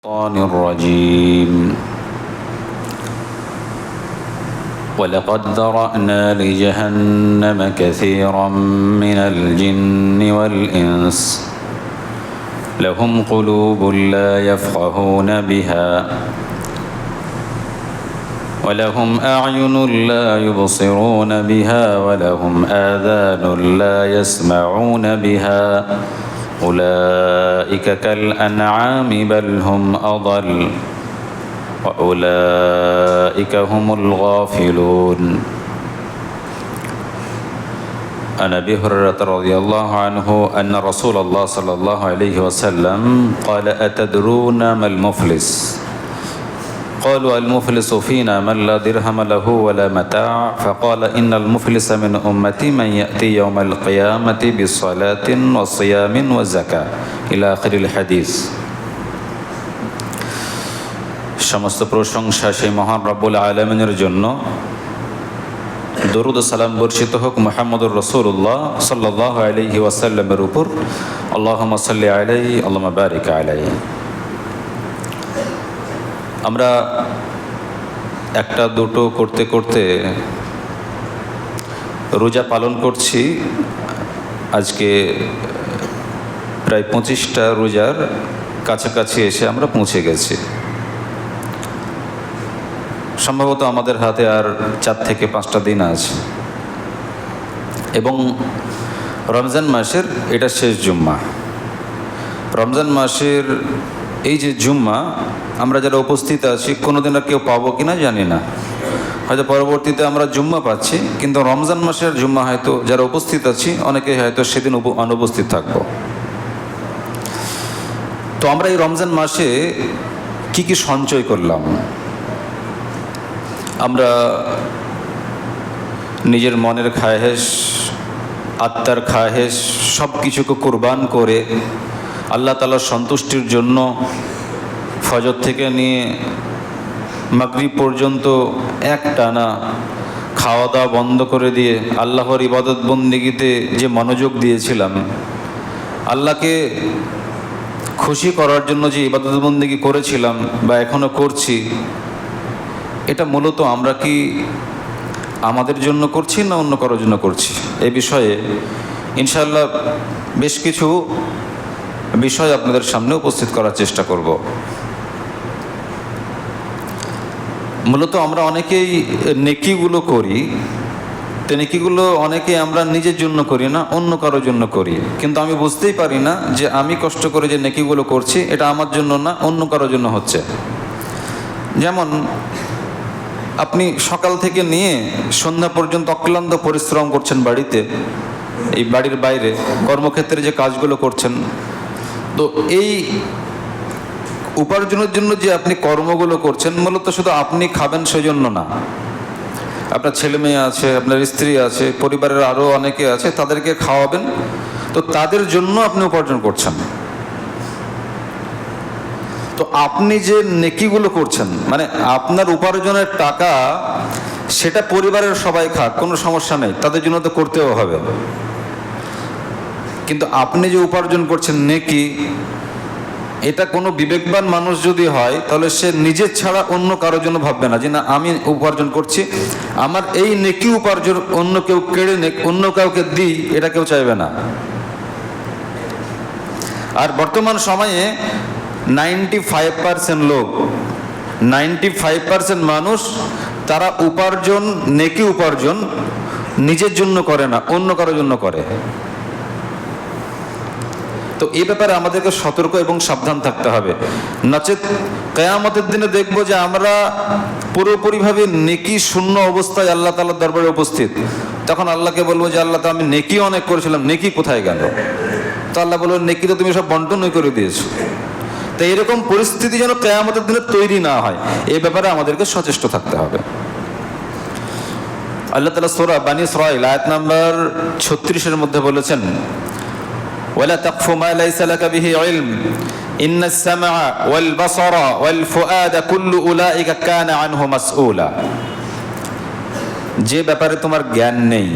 الشيطان الرجيم ولقد ذرأنا لجهنم كثيرا من الجن والإنس لهم قلوب لا يفقهون بها ولهم أعين لا يبصرون بها ولهم آذان لا يسمعون بها أولئك كالأنعام بل هم أضل وأولئك هم الغافلون عن أبي هريرة رضي الله عنه أن رسول الله صلى الله عليه وسلم قال أتدرون ما المفلس قالوا المفلس فينا من لا درهم له ولا متاع فقال إن المفلس من أمتي من يأتي يوم القيامة بصلاة وصيام وزكاة إلى آخر الحديث। সমস্ত প্রশংসা সেই মহান রব্বুল আলামিনের জন্য। দরুদ ও সালাম বর্ষিত হোক মুহাম্মদুর রাসূলুল্লাহ সাল্লাল্লাহু আলাইহি ওয়াসাল্লামের উপর। আল্লাহুম্মা সাল্লি আলাইহি আল্লাহুম্মা বারিক আলাইহি। আমরা একটা দুটো করতে করতে রোজা পালন করছি। আজকে প্রায় 25টা রোজার কাছাকাছি এসে আমরা পৌঁছে গেছি। সম্ভবত আমাদের হাতে আর 4 থেকে 5টা দিন আছে এবং রমজান মাসের এটা শেষ জুম্মা। রমজান মাসের এই যে জুম্মা আমরা যারা উপস্থিত আছি কোনোদিন আর কেউ পাবো কিনা জানি না, হয়তো পরবর্তীতে আমরা জুম্মা পাচ্ছি, কিন্তু রমজান মাসের জুম্মা হয়তো যারা উপস্থিত আছি অনেকে হয়তো সেদিন অনুপস্থিত থাকব। তো আমরা এই রমজান মাসে কি কি সঞ্চয় করলাম? আমরা নিজের মনের খায়েশ, আত্মার খায়েশ সব কিছুকে কুরবান করে আল্লাহ তাআলার সন্তুষ্টির জন্য ফজর থেকে নিয়ে মাগরিব পর্যন্ত একটানা খাওয়া দাওয়া বন্ধ করে দিয়ে আল্লাহর ইবাদত বন্দেগীতে যে মনোযোগ দিয়েছিলাম, আল্লাহকে খুশি করার জন্য যে ইবাদত বন্দেগী করেছিলাম বা এখনও করছি, এটা মূলত আমরা কি আমাদের জন্য করছি না অন্য কারোর জন্য করছি? এই বিষয়ে ইনশাআল্লাহ বেশ কিছু বিষয় আপনাদের সামনে উপস্থিত করার চেষ্টা করব। মূলত আমরা অনেকেই নেকিগুলো করি, তো নেকিগুলো অনেকে আমরা নিজের জন্য করি না, অন্য কারোর জন্য করি, কিন্তু আমি বুঝতেই পারি না যে আমি কষ্ট করে যে নেকিগুলো করছি এটা আমার জন্য না অন্য কারোর জন্য হচ্ছে। যেমন আপনি সকাল থেকে নিয়ে সন্ধ্যা পর্যন্ত অক্লান্ত পরিশ্রম করছেন বাড়িতে, এই বাড়ির বাইরে কর্মক্ষেত্রে যে কাজগুলো করছেন, তো এই উপার্জনের জন্য যে আপনি কর্মগুলো করছেন মূলত শুধু আপনি খাবেন সেজন্য না, আপনার ছেলে মেয়ে আছে, আপনার স্ত্রী আছে, পরিবারের আরও অনেকে আছে, তাদেরকে খাওয়াবেন, তো তাদের জন্য আপনি উপার্জন করছেন। তো আপনি যে নেকিগুলো করছেন মানে আপনার উপার্জনের টাকা সেটা পরিবারের সবাই খাক, কোনো সমস্যা নেই, তাদের জন্য তো করতেও হবে, কিন্তু আপনি যে উপার্জন করছেন নেকি, এটা কোনো বিবেকবান মানুষ যদি হয় তাহলে সে নিজের ছাড়া অন্য কারোর জন্য ভাববে না যে না আমি উপার্জন করছি, আমার এই নেকি উপার্জন অন্য কেউ কেড়ে নেক, অন্য কাউকে দিই, এটা কেউ চাইবে না। আর বর্তমান সময়ে 95% লোক, 95% মানুষ তারা উপার্জন, নেকি উপার্জন নিজের জন্য করে না, অন্য কারোর জন্য করে। তো এই ব্যাপারে আমাদেরকে সতর্ক এবং সাবধান থাকতে হবে, নচেত কিয়ামতের দিনে দেখব যে আমরা পুরোপুরিভাবে নেকি শূন্য অবস্থায় আল্লাহ তাআলার দরবারে উপস্থিত। তখন আল্লাহকে বলবো যে আল্লাহ, তো আমি নেকি অনেক করেছিলাম, নেকি কোথায় গেল? তো আল্লাহ বলবো নেকি তো তুমি সব বন্টনই করে দিয়েছো। তো এরকম পরিস্থিতি যেন কিয়ামতের দিনে তৈরি না হয়, এই ব্যাপারে আমাদেরকে সচেষ্ট থাকতে হবে। আল্লাহ তাআলা সূরা বানী ইসরাঈল আয়াত নাম্বার 36-এর মধ্যে বলেছেন, ওয়ালা তাকফু মা লাইসা লাকা বিহি ইলম ইন্নাস সামআ ওয়াল বাসারা ওয়াল ফুআদা কুল্লু উলাইকা কানা আনহু মাসউলা। যে ব্যাপারে তোমার জ্ঞান নেই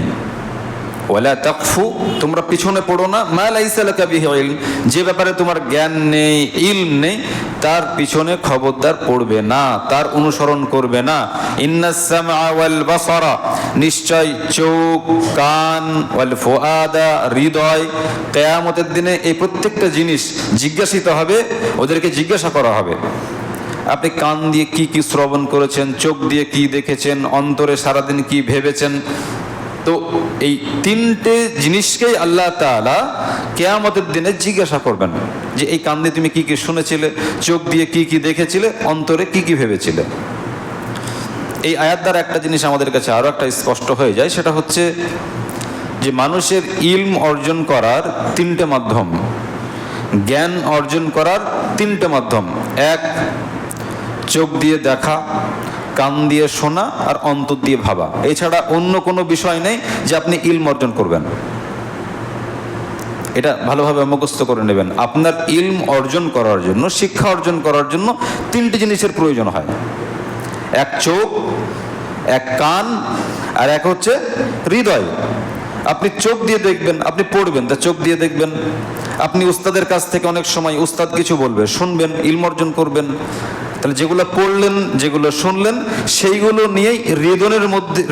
ওয়ালা তাকফু, তোমরা পিছনে পড়ো না, মা লাইসা লাকা বিহি ইলম, যে ব্যাপারে তোমার জ্ঞান নেই, ইলম নেই, তার পিছনে খবরদার পড়বে না, তার অনুসরণ করবে না। ইন্নাস সামআ ওয়াল বাসারা, নিশ্চয় চোখ, কান, ওয়াল ফুআদা, হৃদয়, কিয়ামতের দিনে এই প্রত্যেকটা জিনিস জিজ্ঞাসিত হবে, ওদেরকে জিজ্ঞাসা করা হবে। আপনি কান দিয়ে কি কি শ্রবণ করেছেন, চোখ দিয়ে কি দেখেছেন, অন্তরে সারাদিন কি ভেবেছেন। তো এই তিনটে জিনিসকেই আল্লাহ তাআলা কিয়ামতের দিনে জিজ্ঞাসা করবেন যে এই কান দিয়ে তুমি কি কি শুনেছিলে, চোখ দিয়ে কি কি দেখেছিলে, অন্তরে কি কি ভেবেছিলে। এই আয়াত দ্বারা একটা জিনিস আমাদের কাছে আরও একটা স্পষ্ট হয়ে যায়, সেটা হচ্ছে যে মানুষের ইলম অর্জন করার তিনটে মাধ্যম, জ্ঞান অর্জন করার তিনটে মাধ্যম। এক, চোখ দিয়ে দেখা, কান দিয়ে শোনা, আর অন্তর দিয়ে ভাবা। এছাড়া অন্য কোনো বিষয় নেই যে আপনি ইলম অর্জন করবেন। এটা ভালোভাবে মুখস্থ করে নেবেন। আপনার ইলম অর্জন করার জন্য, শিক্ষা অর্জন করার জন্য তিনটি জিনিসের প্রয়োজন হয়। এক চোখ, এক কান, আর এক হচ্ছে হৃদয়। আপনি চোখ দিয়ে দেখবেন, আপনি পড়বেন, তা চোখ দিয়ে দেখবেন। আপনি উস্তাদের কাছ থেকে অনেক সময় উস্তাদ কিছু বলবে, শুনবেন, ইলম অর্জন করবেন। তাহলে যেগুলো পড়লেন, যেগুলো শুনলেন, সেইগুলো নিয়েই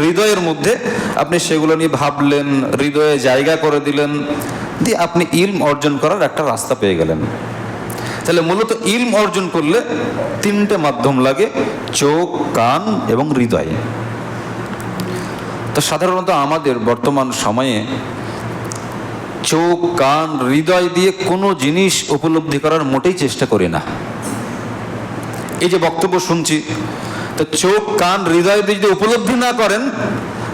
হৃদয়ের মধ্যে আপনি সেগুলো নিয়ে ভাবলেন, হৃদয়ে জায়গা করে দিলেন, দিয়ে আপনি ইলম অর্জন করার একটা রাস্তা পেয়ে গেলেন। তাহলে মূলত ইলম অর্জন করলে তিনটে মাধ্যম লাগে, চোখ, কান এবং হৃদয়। তো সাধারণত আমাদের বর্তমান সময়ে চোখ, কান, হৃদয় দিয়ে কোনো জিনিস উপলব্ধি করার মোটেই চেষ্টা করি না। এই যে বক্তব্য শুনছি, তো চোখ, কান, হৃদয় দিয়ে যদি উপলব্ধি না করেন,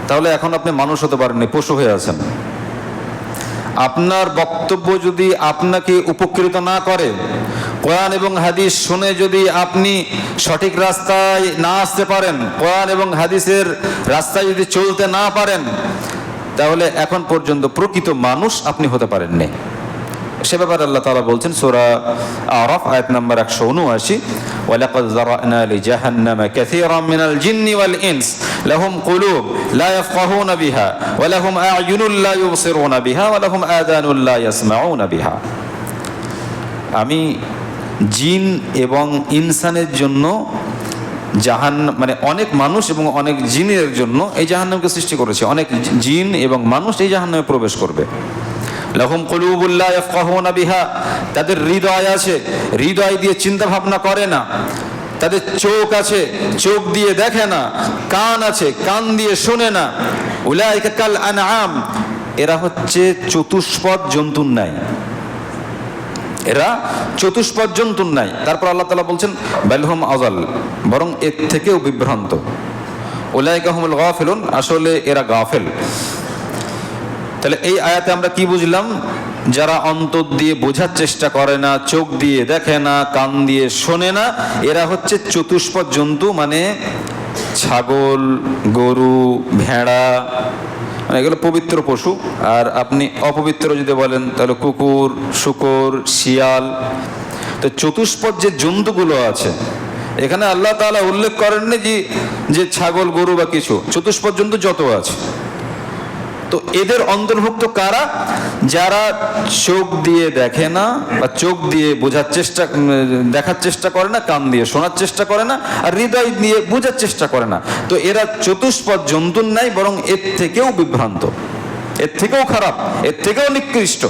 তাহলে এখন আপনি মানুষ হতে পারেননি, পশু হয়ে আছেন। আপনার বক্তব্য যদি আপনাকে উপকৃত না করে, কোরআন এবং হাদিস শুনে যদি আপনি সঠিক রাস্তায় না আসতে পারেন, কোরআন এবং হাদিসের রাস্তায় যদি চলতে না পারেন, তাহলে এখন পর্যন্ত প্রকৃত মানুষ আপনি হতে পারেননি। সে ব্যাপারে আল্লাহ তাআলা বলছেন সূরা আরাফ আয়াত নাম্বার 179, ওয়ালাকাদ যারানা লিজাহান্নামা কাসীরাম মিনাল জিন্নি ওয়াল ইনস লাহুম কুলুব লা ইয়াফকাহুনা বিহা ওয়া লাহুম আ'য়ুনুন লা ইউবসিরুনা বিহা ওয়া লাহুম আযানুন লা ইয়াসমাউনা বিহা। আমি জিন এবং ইনসানের জন্য মানে অনেক মানুষ এবং অনেক জিনের জন্য এই জাহান্নামকে সৃষ্টি করেছি। অনেক জিন এবং মানুষ এই জাহান্নামে প্রবেশ করবে। লাহুম কুলুবুল লা ইয়াফকাহুনা বিহা, তাদের হৃদয় আছে, হৃদয় দিয়ে চিন্তা ভাবনা করে না। তাদের চোখ আছে, চোখ দিয়ে দেখে না। কান আছে, কান দিয়ে শোনে না। উলাইকা কাল আনআম, এরা হচ্ছে চতুষ্পদ জন্তুর ন্যায়, এরা চতুষ্পদ জন্তুর ন্যায়। তারপর আল্লাহ তাআলা বলছেন বালহুম আযাল, বরং এর থেকেও বিভ্রান্ত। উলাইকা হুমুল গাফিলুন, আসলে এরা গাফেল। তাহলে এই আয়াতে আমরা কি বুঝলাম? যারা অন্তর দিয়ে বোঝার চেষ্টা করে না, চোখ দিয়ে দেখে না, কান দিয়ে শোনে না, এরা হচ্ছে চতুষ্পদ জন্তু, মানে ছাগল, গরু, ভেড়া, মানে এগুলো পবিত্র পশু। আর আপনি অপবিত্র যদি বলেন তাহলে কুকুর, শূকর, শিয়াল। তো চতুষ্পদ যে জন্তুগুলো আছে, এখানে আল্লাহ তাআলা উল্লেখ করেননি যে ছাগল, গরু বা কিছু, চতুষ্পদ জন্তু যত আছে। তো এদের অন্তর্ভুক্ত কারা? যারা চোখ দিয়ে দেখে না বা চোখ দিয়ে দেখার চেষ্টা করে না, কান দিয়ে শোনার চেষ্টা করে না, আর হৃদয় দিয়ে বোঝার চেষ্টা করে না। তো এরা চতুষ্পদ জন্তুর নাই, বরং এর থেকেও বিভ্রান্ত, এর থেকেও খারাপ, এর থেকেও নিকৃষ্ট।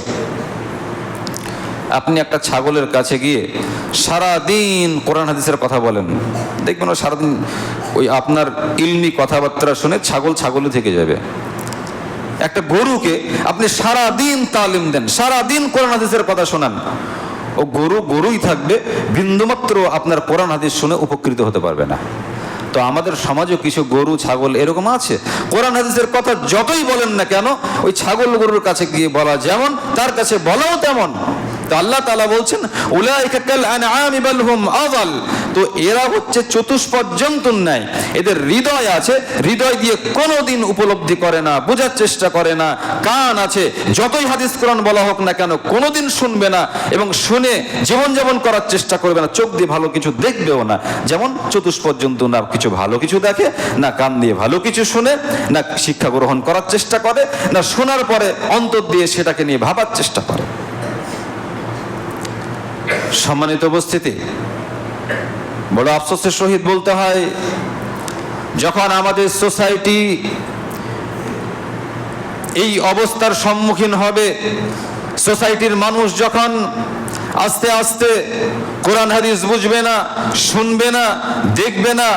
আপনি একটা ছাগলের কাছে গিয়ে সারাদিন কোরআন হাদিসের কথা বলেন, দেখবেন ও সারাদিন ওই আপনার ইলমি কথাবার্তা শুনে ছাগলই থেকে যাবে। একটা গরুকে আপনি সারাদিন তালিম দেন, সারাদিন কোরআন হাদিসের কথা শোনান, ও গরুই থাকবে, বিন্দুমাত্র আপনার কোরআন হাদিস শুনে উপকৃত হতে পারবে না। তো আমাদের সমাজেও কিছু গরু, ছাগল এরকম আছে, কোরআন হাদিসের কথা যতই বলেন না কেন, ওই ছাগল গরুর কাছে গিয়ে বলা যেমন, তার কাছে বলাও তেমন। তো আল্লাহ তাআলা বলছেন উলাইকা কাল আনআমি বাল হুম আযাল, তো এরা হচ্ছে চতুষ্পদ জন্তুর ন্যায়, এদের হৃদয় আছে, হৃদয় দিয়ে কোনোদিন উপলব্ধি করে না, বোঝার চেষ্টা করে না, কান আছে, যতই হাদিস কোরআন বলা হোক না কেন কোনোদিন শুনবে না, এবং শুনে জীবনযাপন করার চেষ্টা করবে না, চোখ দিয়ে ভালো কিছু দেখবেও না। যেমন চতুষ্পদ জন্তু না কিছু ভালো কিছু দেখে, না কান দিয়ে ভালো কিছু শুনে, না শিক্ষা গ্রহণ করার চেষ্টা করে, না শোনার পরে অন্তর দিয়ে সেটাকে নিয়ে ভাবার চেষ্টা করে। সম্মানিত উপস্থিতি, বড় আফসোসের সহিত বলতে হয়, যখন আমাদের সোসাইটি এই অবস্থার সম্মুখীন হবে, সোসাইটির মানুষ যখন আস্তে আস্তে কোরআন হাদিস বুঝবে না, শুনবে না, দেখবে না,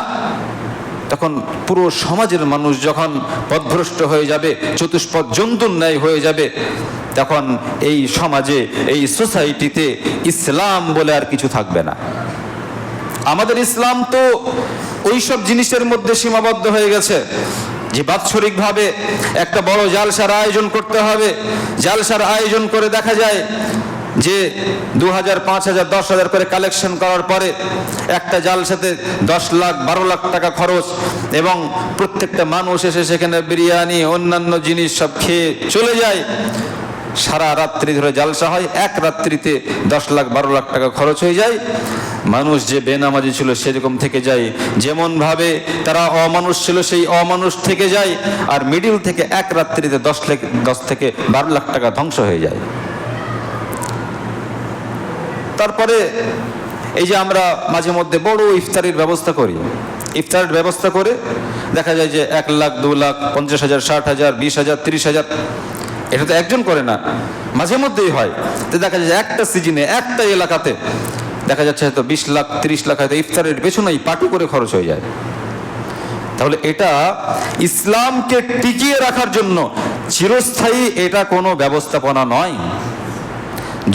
তখন পুরো সমাজের মানুষ যখন পথভ্রষ্ট হয়ে যাবে, চতুষ্পদ জন্তুর ন্যায় হয়ে যাবে, তখন এই সমাজে, এই সোসাইটিতে ইসলাম বলে আর কিছু থাকবে না। আমাদের ইসলাম তো ওইসব জিনিসের মধ্যে সীমাবদ্ধ হয়ে গেছে যে বাৎসরিকভাবে একটা বড় জালসার আয়োজন করতে হবে, জালসার আয়োজন করে দেখা যায় যে 2000, 5000, 10,000 করে কালেকশন করার পরে একটা জালসাতে 10 লাখ 12 লাখ টাকা খরচ, এবং প্রত্যেকটা মানুষ এসে সেখানে বিরিয়ানি অন্যান্য জিনিস সব খেয়ে চলে যায়। সারা রাত্রি ধরে জালসা হয়, এক রাত্রিতে 10 লাখ 12 লাখ টাকা খরচ হয়ে যায়। মানুষ যে বেনামাজি ছিল সেরকম থেকে যায়, যেমন ভাবে তারা অমানুষ ছিল সেই অমানুষ থেকে যায়, আর মিডিল থেকে এক রাত্রিতে 10 থেকে 12 লাখ টাকা ধ্বংস হয়ে যায়। তারপরে এই যে আমরা মাঝে মধ্যে বড় ইফতারির ব্যবস্থা করি, ইফতারের ব্যবস্থা করে দেখা যায় যে 1 লাখ 2 লাখ 50,000 60,000 20,000 30,000, এটা তো একজন করে না, মাঝে মধ্যেই হয়। তো দেখা যায় একটা সিজনে একটা এলাকাতে দেখা যাচ্ছে হয়তো 20 লাখ 30 লাখ হয়তো ইফতারের পেছনেই পার্টি করে খরচ হয়ে যায়। তাহলে এটা ইসলামকে টিকিয়ে রাখার জন্য চিরস্থায়ী এটা কোনো ব্যবস্থাপনা নয়।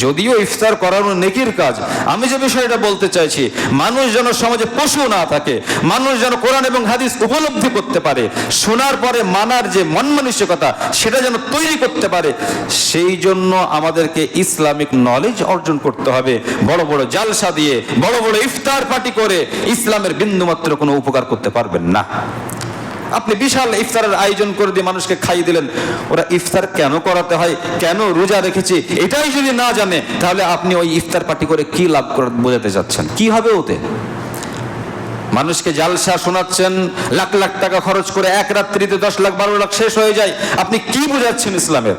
যদিও ইফতার করানো নেকির কাজ, আমি যে বিষয়টা বলতে চাইছি, মানুষ যেন সমাজে পশু না থাকে, মানুষ যেন কোরআন এবং হাদিস উপলব্ধি করতে পারে, শোনার পরে মানার যে মন মানসিকতা সেটা যেন তৈরি করতে পারে, সেই জন্য আমাদেরকে ইসলামিক নলেজ অর্জন করতে হবে। বড় বড় জালসা দিয়ে, বড় বড় ইফতার পার্টি করে ইসলামের বিন্দুমাত্র কোনো উপকার করতে পারবেন না। আপনি বিশাল ইফতারের আয়োজন করে দিয়ে মানুষকে খাইয়ে দিলেন, ওরা ইফতার কেন করাতে হয়, কেন রোজা রেখেছি এটাই যদি না জানে, তাহলে আপনি ওই ইফতার পার্টি করে কি লাভ করে বোঝাতে যাচ্ছেন? কি হবে ওতে? মানুষকে জালসা শোনাচ্ছেন, লাখ লাখ টাকা খরচ করে এক রাত্রিতে 10 লাখ 12 লাখ শেষ হয়ে যায়, আপনি কি বোঝাচ্ছেন ইসলামের?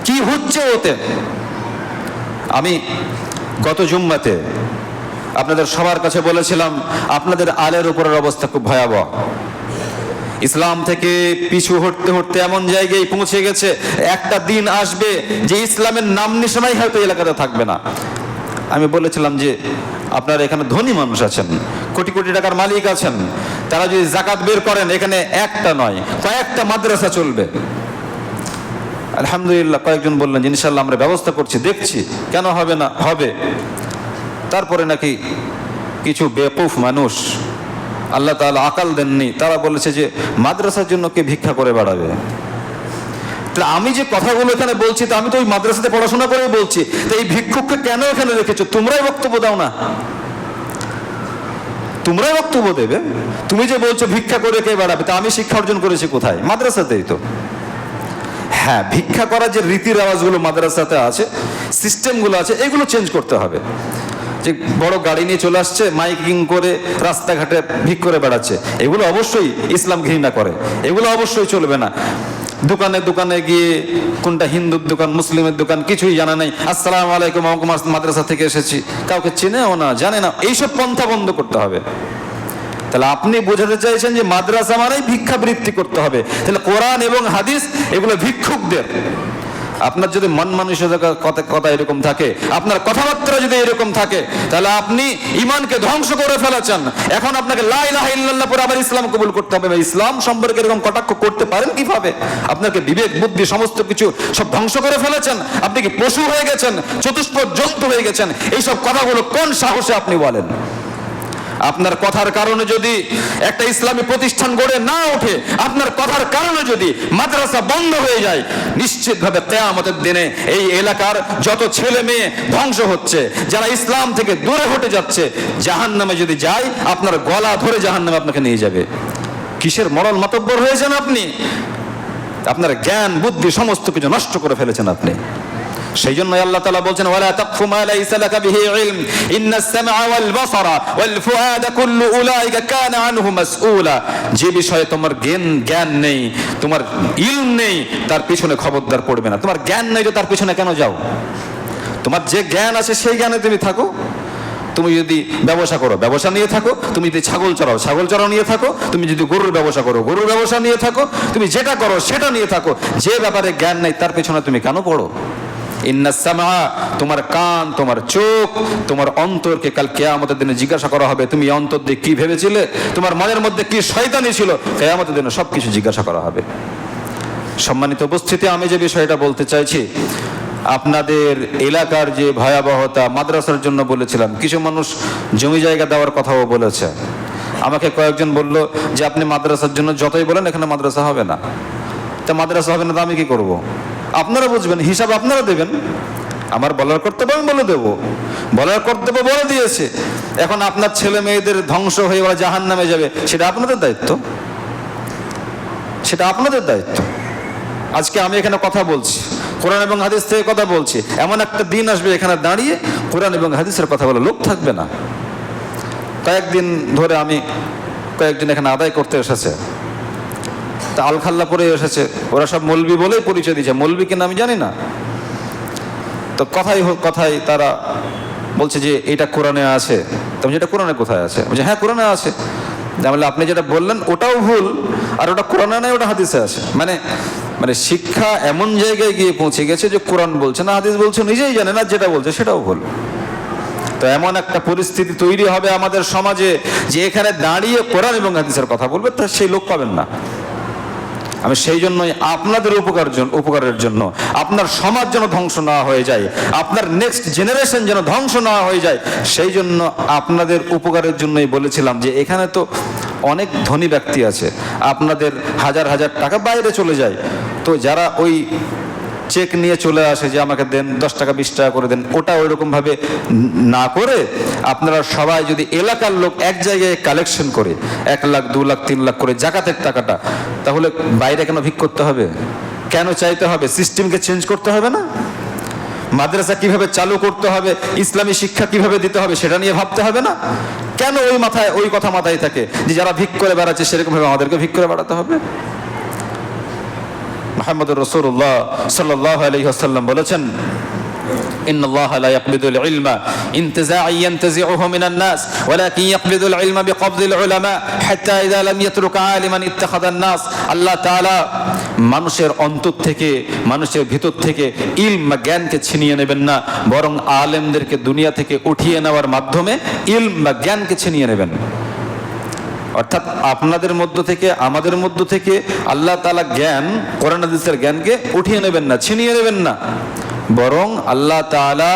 কি হচ্ছে ওতে? আমি গত জুম্মাতে আপনাদের সবার কাছে বলেছিলাম আপনাদের আলের উপরের অবস্থা খুব ভয়াবহ। ইসলাম থেকে পিছু হটতে হটতে এমন জায়গায় পৌঁছে গেছে, একটা দিন আসবে যে ইসলামের নাম নিশানাই হয়তো এলাকাতে থাকবে না। আমি বলেছিলাম যে আপনারা এখানে ধনী মানুষ আছেন, কোটি কোটি টাকার মালিক আছেন, তারা যদি যাকাত বের করেন এখানে একটা নয় কয়েকটা মাদ্রাসা চলবে। আলহামদুলিল্লাহ, কয়েকজন বললেন যে ইনশাআল্লাহ আমরা ব্যবস্থা করছি, দেখছি, কেন হবে না, হবে। তারপরে নাকি কিছু বেকুফ মানুষ, আল্লাহ তাআলা আকল দেননি, তারা বলেছে যে মাদ্রাসার জন্য কে ভিক্ষা করে বেড়াবে। আমি যে কথাগুলো এখানে বলছি, তা আমি তো ওই মাদ্রাসাতে পড়াশোনা করে বলছি, তো এই ভিক্ষুককে কেন এখানে রেখেছো? তোমরাই বক্তব্য দাও না, তোমরাই বক্তব্য দেবে। তুমি যে বলছো ভিক্ষা করে কে বেড়াবে, তা আমি শিক্ষা অর্জন করেছি কোথায়? মাদ্রাসাতেই তো। হ্যাঁ, ভিক্ষা করার যে রীতি রেওয়াজগুলো মাদ্রাসাতে আছে, সিস্টেমগুলো আছে, এগুলো চেঞ্জ করতে হবে। যে বড় গাড়ি নিয়ে চলে আসছে, মাইকিং করে রাস্তাঘাটে ভিক করে বেড়াচ্ছে, এগুলো অবশ্যই ইসলাম ঘৃণা করে, এগুলো অবশ্যই চলবে না। দোকানে দোকানে গিয়ে কোনটা হিন্দুর দোকান মুসলিমের দোকান কিছুই জানা নাই, আসসালামু আলাইকুম মাদ্রাসা থেকে এসেছি, কাউকে চেনেও না জানে না, এইসব পন্থা বন্ধ করতে হবে। তাহলে আপনি বোঝাতে চাইছেন যে মাদ্রাসা মানেই ভিক্ষাবৃত্তি করতে হবে। তাহলে কোরআন এবং হাদিস এগুলো ভিক্ষুকদের। আপনার যদি মন মানসিকতার কথা এরকম থাকে, আপনার কথাবার্তা যদি এরকম থাকে, তাহলে আপনি ঈমানকে ধ্বংস করে ফেলেছেন। এখন আপনাকে লা ইলাহা ইল্লাল্লাহ পরে আবার ইসলাম কবুল করতে হবে। ইসলাম সম্পর্কে এরকম কটাক্ষ করতে পারেন কিভাবে? আপনাকে বিবেক বুদ্ধি সমস্ত কিছু সব ধ্বংস করে ফেলেছেন। আপনি কি পশু হয়ে গেছেন, চতুষ্পদ জন্তু হয়ে গেছেন? এইসব কথাগুলো কোন সাহসে আপনি বলেন? আপনার কথার কারণে যদি একটা ইসলামী প্রতিষ্ঠান গড়ে না ওঠে, আপনার কথার কারণে যদি মাদ্রাসা বন্ধ হয়ে যায়, নিশ্চিতভাবে কিয়ামতের দিনে এই এলাকার যত ছেলে মেয়ে ধ্বংস হচ্ছে, যারা ইসলাম থেকে দূরে হটে যাচ্ছে, জাহান্নামে যদি যায়, আপনার গলা ধরে জাহান্নামে আপনাকে নিয়ে যাবে। কিসের মরল মাতব্বর হয়েছেন আপনি? আপনার জ্ঞান বুদ্ধি সমস্ত কিছু নষ্ট করে ফেলেছেন আপনি। সেই জন্য আল্লাহ তাআলা বলছেন, ওয়ালা তাকফু মা লাইসা লাকা বিহি ইলম ইন্নাস সামআ ওয়াল বাসারা ওয়াল ফুআদা কুল্লু উলাইকা কানা আনহু মাসউলা। যে বিষয়ে তোমার জ্ঞান নেই, তোমার ইলম নেই, তার পিছনে খবরদার পড়বে না। তোমার জ্ঞান নেই তো তার পিছনে কেন যাও? তোমার যে জ্ঞান আছে সেই জ্ঞানে তুমি থাকো। তুমি যদি ব্যবসা করো, ব্যবসা নিয়ে থাকো। তুমি যদি ছাগল চড়াও, ছাগল চড়াও নিয়ে থাকো। তুমি যদি গরুর ব্যবসা করো, গরুর ব্যবসা নিয়ে থাকো। তুমি যেটা করো সেটা নিয়ে থাকো। যে ব্যাপারে জ্ঞান নেই তার পেছনে তুমি কেন পড়ো? ইন্নাস সামআ, তোমার কান, তোমার চোখ, তোমার অন্তরকে কাল কিয়ামতের দিনে জিজ্ঞাসা করা হবে, তুমি অন্তর দিয়ে কি ভেবেছিলে, তোমার মনের মধ্যে কি শয়তানি ছিল, কিয়ামতের দিনে সবকিছু জিজ্ঞাসা করা হবে। সম্মানিত উপস্থিতি, আমি যে বিষয়টা বলতে চাইছি, আপনাদের এলাকার যে ভয়াবহতা, মাদ্রাসার জন্য বলেছিলাম, কিছু মানুষ জমি জায়গা দেওয়ার কথাও বলেছে। আমাকে কয়েকজন বলল যে আপনি মাদ্রাসার জন্য যতই বলেন এখানে মাদ্রাসা হবে না। তা মাদ্রাসা হবে না তো আমি কি করব? আপনারা বুঝবেন, হিসাব আপনারা দেবেন। আমার বলার কর্তব্য আমি বলে দেবো, বলার কর্তব্য বলে দিয়েছে। এখন আপনার ছেলে মেয়েদের ধ্বংস হয়ে ওরা জাহান্নামে যাবে, সেটা আপনাদের দায়িত্ব, সেটা আপনাদের দায়িত্ব। আজকে আমি এখানে কথা বলছি, কোরআন এবং হাদিস থেকে কথা বলছি। এমন একটা দিন আসবে এখানে দাঁড়িয়ে কোরআন এবং হাদিসের কথা বলে লোক থাকবে না। কয়েকদিন ধরে আমি কয়েকজন এখানে আদায় করতে এসেছে, তা আলখাল্লা পরে এসেছে। ওরা সব মৌলবি বলেই পরিচয় দিয়েছে, মৌলবি কিনা আমি জানি না। তো কথাই তারা বলছে যে এটা কোরআনে আছে। তুমি যেটা কোরআনে কোথায় আছে? বলছে হ্যাঁ কোরআনে আছে। তাহলে আপনি যেটা বললেন ওটাও ভুল, আর ওটা কোরআনে নাই, ওটা হাদিসে আছে। মানে শিক্ষা এমন জায়গায় গিয়ে পৌঁছে গেছে যে কোরআন বলছে না, হাদিস বলছে, নিজেই জানে না, যেটা বলছে সেটাও ভুল। তো এমন একটা পরিস্থিতি তৈরি হবে আমাদের সমাজে যে এখানে দাঁড়িয়ে কোরআন এবং হাদিসের কথা বলবে, তা সেই লোক পাবেন না। আমি সেই জন্যই আপনাদের উপকারের জন্য, আপনার সমাজ যেন ধ্বংস না হয়ে যায়, আপনার নেক্সট জেনারেশন যেন ধ্বংস না হয়ে যায়, সেই জন্য আপনাদের উপকারের জন্যই বলেছিলাম যে এখানে তো অনেক ধনী ব্যক্তি আছে, আপনাদের হাজার হাজার টাকা বাইরে চলে যায়। তো যারা ওই চেক নিয়ে চলে আসে যে আমাকে দেন 10 টাকা 20 টাকা করে দেন, ওটা ওই রকম ভাবে না করে আপনারা সবাই যদি এলাকার লোক এক জায়গায় কালেকশন করে 1 লাখ 2 লাখ 3 লাখ করে জাকাতের টাকাটা, তাহলে বাইরে কেন ভিক করতে হবে, কেন চাইতে হবে? সিস্টেমকে চেঞ্জ করতে হবে না? মাদ্রাসা কিভাবে চালু করতে হবে, ইসলামী শিক্ষা কিভাবে দিতে হবে সেটা নিয়ে ভাবতে হবে না? কেন ওই কথা মাথায় থাকে যে যারা ভিক করে বেড়াচ্ছে সেরকম ভাবে আমাদেরকে ভিক করে বেড়াতে হবে? মুহাম্মদুর রাসূলুল্লাহ সাল্লাল্লাহু আলাইহি ওয়াসাল্লাম বলেছেন, ইন্নাল্লাহা লা ইয়াকবিদুল ইলমা ইনতিজাআন ইয়ানতাজিউহু মিনান নাস ওয়ালাকিন ইয়াকবিদুল ইলমা বিকবদিল উলামা হাত্তা ইযা লাম ইয়াতরুক আলিমান ইত্তাখাযান নাস। আল্লাহ তাআলা মানুষের অন্তর থেকে, মানুষের ভিতর থেকে ইলম বা জ্ঞানকে ছিনিয়ে নেবেন না, বরং আলেমদেরকে দুনিয়া থেকে উঠিয়ে নেওয়ার মাধ্যমে ইলম বা জ্ঞানকে ছিনিয়ে নেবেন। অর্থাৎ আপনাদের মধ্য থেকে, আমাদের মধ্য থেকে আল্লাহ তাআলা জ্ঞান, কোরআন হাদিসের জ্ঞানকে উঠিয়ে নেবেন না, ছিনিয়ে নেবেন না, বরং আল্লাহ তাআলা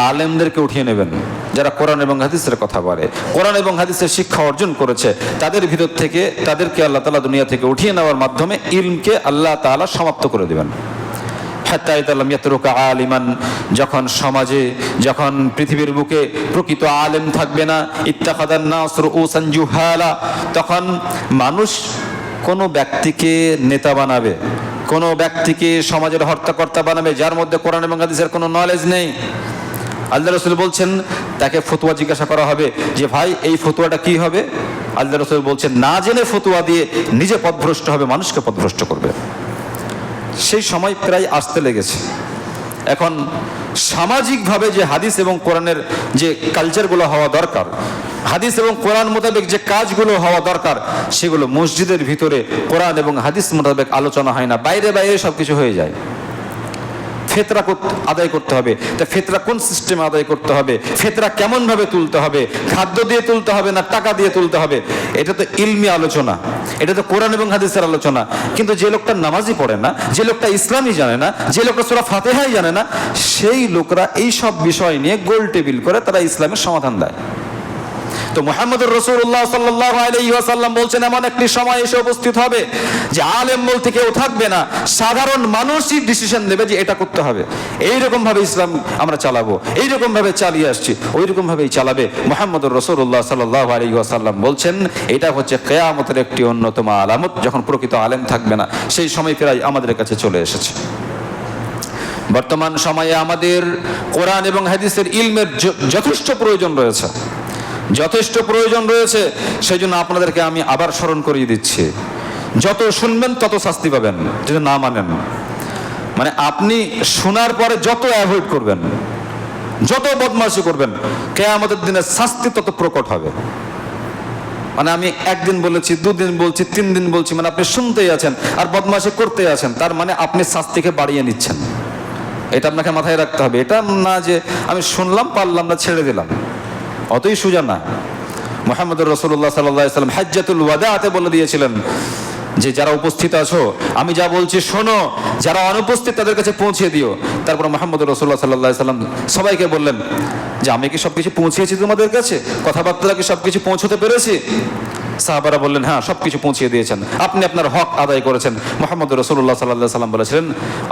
আলেমদেরকে উঠিয়ে নেবেন যারা কোরআন এবং হাদিসের কথা বলে, কোরআন এবং হাদিসের শিক্ষা অর্জন করেছে। তাদের ভিতর থেকে তাদেরকে আল্লাহ তাআলা দুনিয়া থেকে উঠিয়ে নেওয়ার মাধ্যমে ইলমকে আল্লাহ তাআলা সমাপ্ত করে দেবেন। হাত্তা ইযা লাম ইয়াতরুকা আলিমান, যখন সমাজে, যখন পৃথিবীর বুকে প্রকৃত আলেম থাকবে না, ইত্তাখাযান নাস রুউসান জুহালা, তখন মানুষ কোনো ব্যক্তিকে নেতা বানাবে, কোনো ব্যক্তিকে সমাজের হর্তাকর্তা বানাবে যার মধ্যে কোরআন এবং হাদিসের কোনো নলেজ নেই। আল্লাহ রাসূল বলছেন তাকে ফতোয়া জিজ্ঞাসা করা হবে যে ভাই এই ফতোয়াটা কি হবে? আল্লাহ রাসূল বলছেন না জেনে ফতোয়া দিয়ে নিজে পথভ্রষ্ট হবে, মানুষকে পথভ্রষ্ট করবে। সেই সময় প্রায় আসতে লেগেছে। এখন সামাজিকভাবে যে হাদিস এবং কোরআনের যে কালচারগুলো হওয়া দরকার, হাদিস এবং কোরআন মোতাবেক যে কাজগুলো হওয়া দরকার, সেগুলো মসজিদের ভিতরে কোরআন এবং হাদিস মোতাবেক আলোচনা হয় না, বাইরে বাইরে সবকিছু হয়ে যায়। ফিতরা আদায় করতে হবে। তা ফিতরা কোন সিস্টেমে আদায় করতে হবে, ফিতরা কেমন ভাবে তুলতে হবে, খাদ্য দিয়ে তুলতে হবে না টাকা দিয়ে তুলতে হবে, এটা তো ইলমি আলোচনা, এটা তো কোরআন এবং হাদিসের আলোচনা। কিন্তু যে লোকটা নামাজই পড়ে না, যে লোকটা ইসলামই জানে না, যে লোকটা সূরা ফাতিহাই জানে না, সেই লোকরা এই সব বিষয় নিয়ে গোল টেবিল করে তারা ইসলামের সমাধান দেয়। তো মুহাম্মদুর রাসূলুল্লাহ সাল্লাল্লাহু আলাইহি ওয়াসাল্লাম বলছেন এমন একটি সময় এসে উপস্থিত হবে যে আলেম বলতে কেউ থাকবে না, সাধারণ মানুষই ডিসিশন নেবে যে এটা করতে হবে, এইরকম ভাবে ইসলাম আমরা চালাবো, এইরকম ভাবে চালিয়ে আসছি, ওই রকম ভাবেই চালাবে। মুহাম্মদুর রাসূলুল্লাহ সাল্লাল্লাহু আলাইহি ওয়াসাল্লাম বলছেন এটা হচ্ছে কিয়ামতের একটি অন্যতম আলামত, যখন প্রকৃত আলেম থাকবে না। সেই সময় প্রায় আমাদের কাছে চলে এসেছে। বর্তমান সময়ে আমাদের কোরআন এবং হাদিসের ইলমের যথেষ্ট প্রয়োজন রয়েছে, যথেষ্ট প্রয়োজন রয়েছে। সেই জন্য আপনাদেরকে আমি আবার স্মরণ করিয়ে দিচ্ছি, যত শুনবেন তত শাস্তি পাবেন যদি না মানেন। মানে আপনি শোনার পরে যত অ্যাভয়েড করবেন, যত বদমাশি করবেন, কিয়ামতের দিনে শাস্তি তত প্রকট হবে। মানে আমি একদিন বলেছি, দুদিন বলছি, 3 দিন বলছি, মানে আপনি শুনতেই আছেন আর বদমাশি করতেই আছেন, তার মানে আপনি শাস্তিকে বাড়িয়ে নিচ্ছেন। এটা আপনাকে মাথায় রাখতে হবে। এটা না যে আমি শুনলাম পারলাম না ছেড়ে দিলাম, অতই সোজা না। মুহাম্মদুর রাসূলুল্লাহ সাল্লাল্লাহু আলাইহি ওয়াসাল্লাম হাজ্জাতুল ওয়াদাতে বলে দিয়েছিলেন যে যারা উপস্থিত আছো আমি যা বলছি শোনো, যারা অনুপস্থিত তাদের কাছে পৌঁছে দিও। তারপর মুহাম্মদুর রাসূলুল্লাহ সাল্লাল্লাহু আলাইহি ওয়াসাল্লাম সবাইকে বললেন যে আমি কি সবকিছু পৌঁছেছি তোমাদের কাছে, কথাবার্তা কি সবকিছু পৌঁছতে পেরেছি? সাহাবারা বললেন হ্যাঁ, সবকিছু পৌঁছিয়ে দিয়েছেন, আপনি আপনার হক আদায় করেছেন। মুহাম্মদুর রাসূলুল্লাহ সাল্লাল্লাহু আলাইহি ওয়াসাল্লাম বলেছিলেন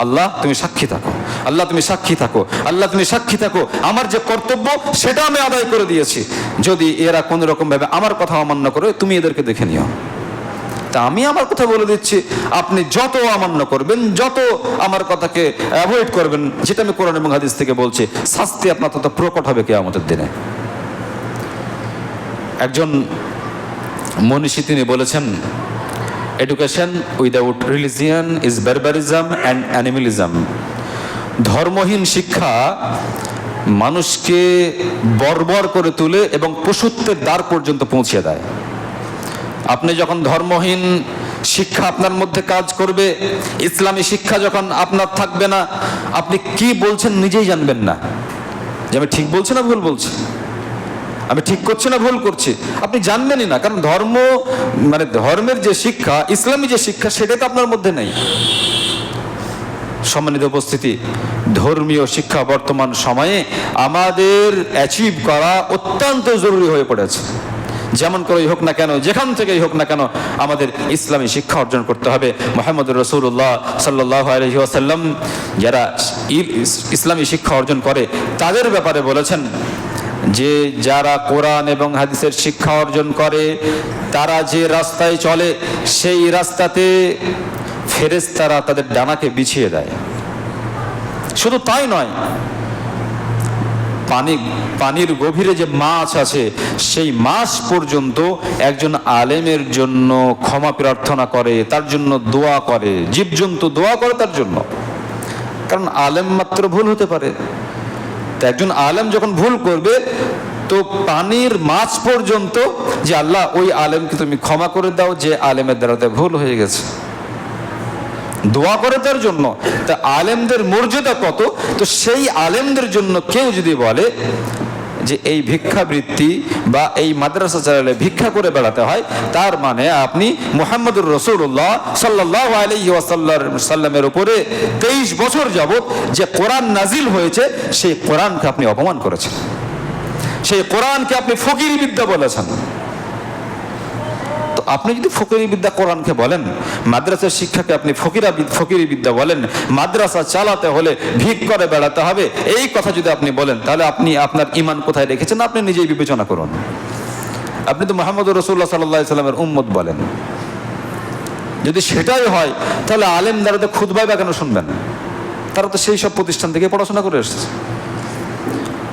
আল্লাহ তুমি সাক্ষী থাকো, আল্লাহ তুমি সাক্ষী থাকো, আল্লাহ তুমি সাক্ষী থাকো, আমার যে কর্তব্য সেটা আমি আদায় করে দিয়েছি। যদি এরা কোনো রকম ভাবে আমার কথা অমান্য করে তুমি এদেরকে দেখে নিও। তা আমি আমার কথা বলে দিচ্ছি, আপনি যত অমান্য করবেন, যত আমার কথাকে অ্যাভয়েড করবেন, যেটা আমি কোরআন এবং হাদিস থেকে বলছি, শাস্তি আপনার তত প্রকট হবে কিয়ামতের দিনে। একজন মনীষী তিনি বলেছেন education without religion is barbarism and animalism. ধর্মহীন শিক্ষা মানুষকে বর্বর করে তোলে এবং পশুত্বের দ্বার পর্যন্ত পৌঁছে দেয়। আপনি যখন ধর্মহীন শিক্ষা আপনার মধ্যে কাজ করবে, ইসলামী শিক্ষা যখন আপনার থাকবে না, আপনি কি বলছেন নিজেই জানবেন না যে আমি ঠিক বলছি না ভুল বলছি, আমি ঠিক করছি না ভুল করছি, আপনি জানবেনই না। কারণ ধর্ম মানে ধর্মের যে শিক্ষা, ইসলামী যে শিক্ষা, সেটা তো আপনার মধ্যে নেই। সম্মানিত উপস্থিতি, ধর্মীয় শিক্ষা বর্তমান সময়ে আমাদের অ্যাচিভ করা অত্যন্ত জরুরি হয়ে পড়েছে। যেমন করেই হোক না কেন, যেখান থেকেই হোক না কেন, আমাদের ইসলামী শিক্ষা অর্জন করতে হবে। মুহাম্মদুর রাসূলুল্লাহ সাল্লাল্লাহু আলাইহি ওয়াসাল্লাম যারা ইসলামী শিক্ষা অর্জন করে তাদের ব্যাপারে বলেছেন যে যারা কোরআন এবং হাদিসের শিক্ষা অর্জন করে তারা যে রাস্তায় চলে সেই রাস্তাতে ফেরেশতারা তাদের ডানাকে বিছিয়ে দেয়। শুধু তাই নয়, পানির গভীরে যে মাছ আছে সেই মাছ পর্যন্ত একজন আলেমের জন্য ক্ষমা প্রার্থনা করে, তার জন্য দোয়া করে, জীবজন্তু দোয়া করে তার জন্য। কারণ আলেম মাত্র ভুল হতে পারে। তো একজন আলেম যখন ভুল করবে তো পানির মাছ পর্যন্ত যে আল্লাহ ওই আলেমকে তুমি ক্ষমা করে দাও যে আলেমের দ্বারাতে ভুল হয়ে গেছে, দোয়া করে তার জন্য। তা আলেমদের মর্যাদা কত, তো সেই আলেমদের জন্য কেউ যদি বলে যে এই ভিক্ষাবৃত্তি বা এই মাদ্রাসা চালালে ভিক্ষা করে বেড়াতে হয়, তার মানে আপনি মুহাম্মদুর রাসূলুল্লাহ সাল্লাল্লাহু আলাইহি ওয়াসাল্লামের উপরে 23 বছর যাবত যে কোরআন নাজিল হয়েছে সেই কোরআনকে আপনি অপমান করেছেন, সেই কোরআনকে আপনি ফকিরি বিদ্যা বলেছেন। তো আপনি যদি ফকিরি বিদ্যা কোরআনকে বলেন, মাদ্রাসার শিক্ষাকে আপনি ফকিরি বিদ্যা বলেন, মাদ্রাসা চালাতে হলে ভিক করে বেড়াতে হবে, এই কথা যদি আপনি বলেন, তাহলে আপনি আপনার ঈমান কোথায় রেখেছেন আপনি নিজেই বিবেচনা করুন। আপনি তো মুহাম্মদুর রাসূলুল্লাহ সাল্লাল্লাহু আলাইহি ওয়াসাল্লামের উম্মত বলেন। যদি সেটাই হয় তাহলে আলেম দ্বারা তো খুতবায় বা কেন শুনবেন? তারা তো সেই সব প্রতিষ্ঠান থেকে পড়াশোনা করে এসেছে।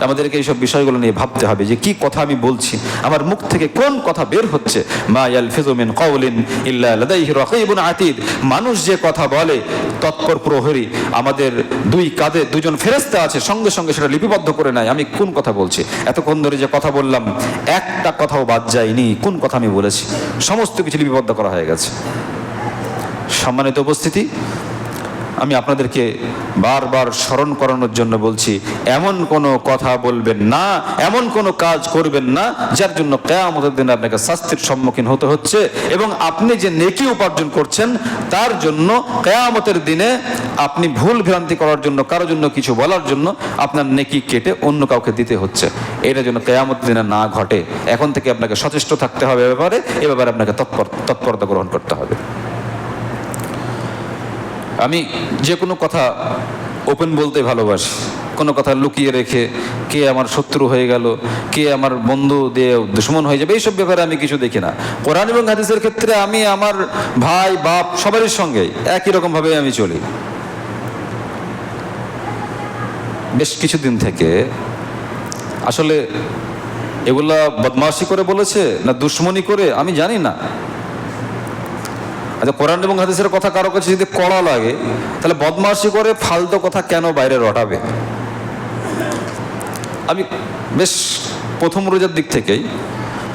আমাদেরকে এইসব বিষয়গুলো নিয়ে ভাবতে হবে যে কি কথা আমি বলছি, আমার মুখ থেকে কোন কথা বের হচ্ছে। মা ইয়ালফিযু মিন কাওলিন ইল্লা লাদাইহি রাকীবুন আতীদ। মানুষ যে কথা বলে তৎপর প্রহরী, আমাদের দুই কাঁধে দুজন ফেরেশতা আছে, সঙ্গে সঙ্গে সেটা লিপিবদ্ধ করে নেয় আমি কোন কথা বলছি। এতক্ষণ ধরে যে কথা বললাম একটা কথাও বাদ যায়নি, কোন কথা আমি বলেছি, সমস্ত কিছু লিপিবদ্ধ করা হয়ে গেছে। সম্মানিত উপস্থিতি, আমি আপনাদেরকে বারবার স্মরণ করানোর জন্য বলছি, এমন কোনো কথা বলবেন না, এমন কোনো কাজ করবেন না যার জন্য কিয়ামতের দিনে আপনাকে শাস্তির সম্মুখীন হতে হচ্ছে, এবং আপনি যে নেকি উপার্জন করছেন তার জন্য কিয়ামতের দিনে আপনি ভুল ভ্রান্তি করার জন্য, কারোর জন্য কিছু বলার জন্য আপনার নেকি কেটে অন্য কাউকে দিতে হচ্ছে। এটা যেন কিয়ামতের দিনে না ঘটে, এখন থেকে আপনাকে সচেষ্ট থাকতে হবে এ ব্যাপারে আপনাকে তৎপরতা গ্রহণ করতে হবে। আমি যে কোনো কথা ওপেন বলতে ভালোবাসি, কোনো কথা লুকিয়ে রেখে কে আমার শত্রু হয়ে গেল, কে আমার বন্ধু দিয়ে দুশ্মন হয়ে যাবে, এইসব ব্যাপারে আমি কিছু দেখি না। কোরআন এবং হাদিসের ক্ষেত্রে আমি আমার ভাই বাপ সবারই সঙ্গে একই রকমভাবে আমি চলি। বেশ কিছুদিন থেকে আসলে এগুলা বদমাশি করে বলেছে না দুশ্মনী করে আমি জানি না। আচ্ছা, কোরআন এবং হাদিসের কথা কারো কাছে যদি কড়া লাগে, তাহলে বদমাশি করে ফালতু কথা কেন বাইরে রটাবে? আমি বেশ প্রথম রোজার দিক থেকেই